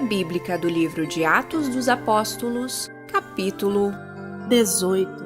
bíblica do livro de Atos dos Apóstolos, capítulo 18.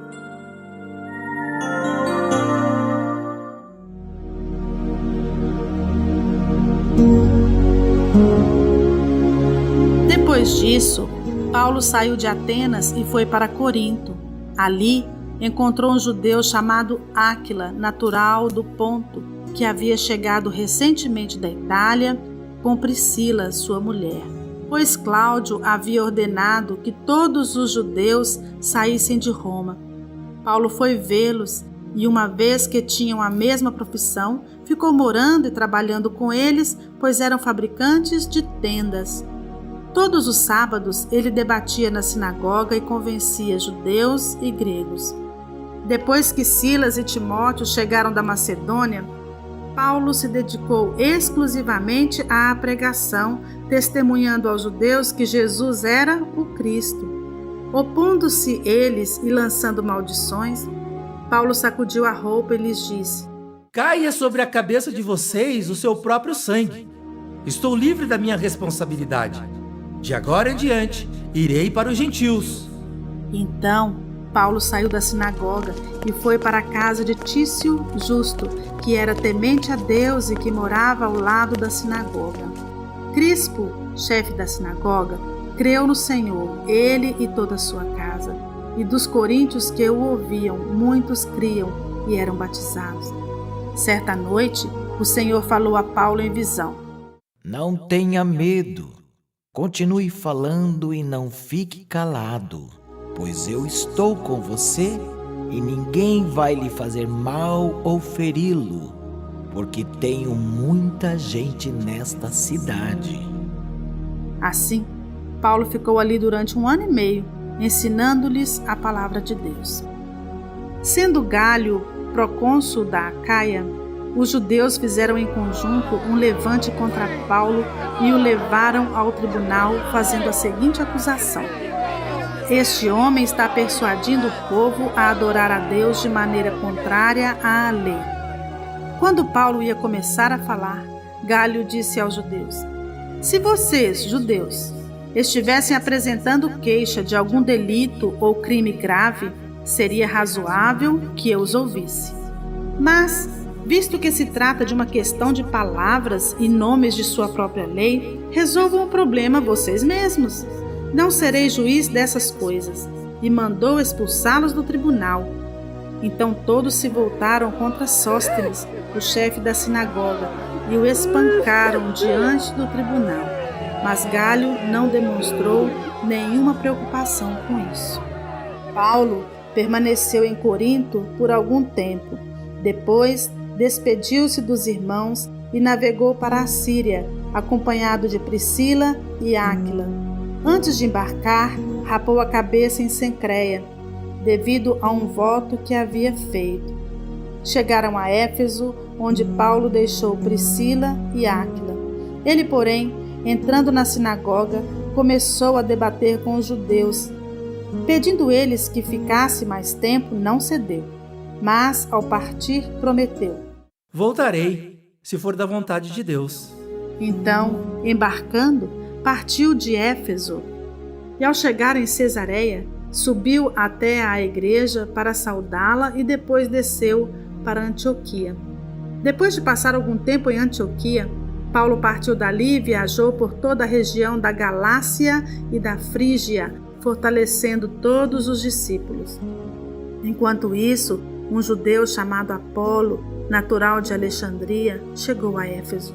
Depois disso, Paulo saiu de Atenas e foi para Corinto. Ali, encontrou um judeu chamado Áquila, natural do Ponto, que havia chegado recentemente da Itália com Priscila, sua mulher, pois Cláudio havia ordenado que todos os judeus saíssem de Roma. Paulo foi vê-los e, uma vez que tinham a mesma profissão, ficou morando e trabalhando com eles, pois eram fabricantes de tendas. Todos os sábados ele debatia na sinagoga e convencia judeus e gregos. Depois que Silas e Timóteo chegaram da Macedônia, Paulo se dedicou exclusivamente à pregação, testemunhando aos judeus que Jesus era o Cristo. Opondo-se eles e lançando maldições, Paulo sacudiu a roupa e lhes disse: Caia sobre a cabeça de vocês o seu próprio sangue. Estou livre da minha responsabilidade. De agora em diante, irei para os gentios. Então, Paulo saiu da sinagoga e foi para a casa de Tício Justo, que era temente a Deus e que morava ao lado da sinagoga. Crispo, chefe da sinagoga, creu no Senhor, ele e toda a sua casa. E dos coríntios que o ouviam, muitos criam e eram batizados. Certa noite, o Senhor falou a Paulo em visão: Não tenha medo, continue falando e não fique calado, pois eu estou com você e ninguém vai lhe fazer mal ou feri-lo, porque tenho muita gente nesta cidade. Assim, Paulo ficou ali durante 1 ano e meio, ensinando-lhes a palavra de Deus. Sendo Gálio procônsul da Acaia, os judeus fizeram em conjunto um levante contra Paulo e o levaram ao tribunal, fazendo a seguinte acusação: Este homem está persuadindo o povo a adorar a Deus de maneira contrária à lei. Quando Paulo ia começar a falar, Gálio disse aos judeus: Se vocês, judeus, estivessem apresentando queixa de algum delito ou crime grave, seria razoável que eu os ouvisse. Mas, visto que se trata de uma questão de palavras e nomes de sua própria lei, resolvam o problema vocês mesmos. Não serei juiz dessas coisas. E mandou expulsá-los do tribunal. Então todos se voltaram contra Sóstenes, o chefe da sinagoga, e o espancaram diante do tribunal. Mas Gálio não demonstrou nenhuma preocupação com isso. Paulo permaneceu em Corinto por algum tempo. Depois, despediu-se dos irmãos e navegou para a Síria, acompanhado de Priscila e Áquila. Antes de embarcar, rapou a cabeça em Cencreia, devido a um voto que havia feito. Chegaram a Éfeso, onde Paulo deixou Priscila e Áquila. Ele, porém, entrando na sinagoga, começou a debater com os judeus. Pedindo eles que ficasse mais tempo, não cedeu, mas, ao partir, prometeu: Voltarei, se for da vontade de Deus. Então, embarcando, partiu de Éfeso. E ao chegar em Cesareia, subiu até à igreja para saudá-la e depois desceu para Antioquia. Depois de passar algum tempo em Antioquia, Paulo partiu dali e viajou por toda a região da Galácia e da Frígia, fortalecendo todos os discípulos. Enquanto isso, um judeu chamado Apolo, natural de Alexandria, chegou a Éfeso.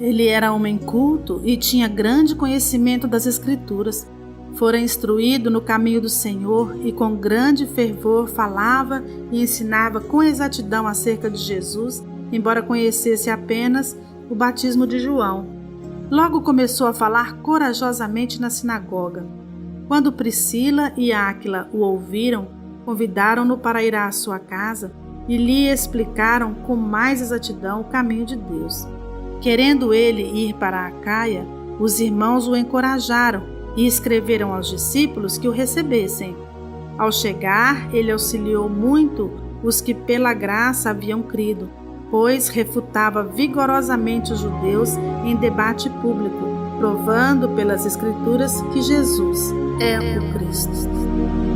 Ele era homem culto e tinha grande conhecimento das Escrituras. Fora instruído no caminho do Senhor e com grande fervor falava e ensinava com exatidão acerca de Jesus, embora conhecesse apenas o batismo de João. Logo começou a falar corajosamente na sinagoga. Quando Priscila e Áquila o ouviram, convidaram-no para ir à sua casa e lhe explicaram com mais exatidão o caminho de Deus. Querendo ele ir para a Acaia, os irmãos o encorajaram e escreveram aos discípulos que o recebessem. Ao chegar, ele auxiliou muito os que pela graça haviam crido, pois refutava vigorosamente os judeus em debate público, provando pelas Escrituras que Jesus é o Cristo.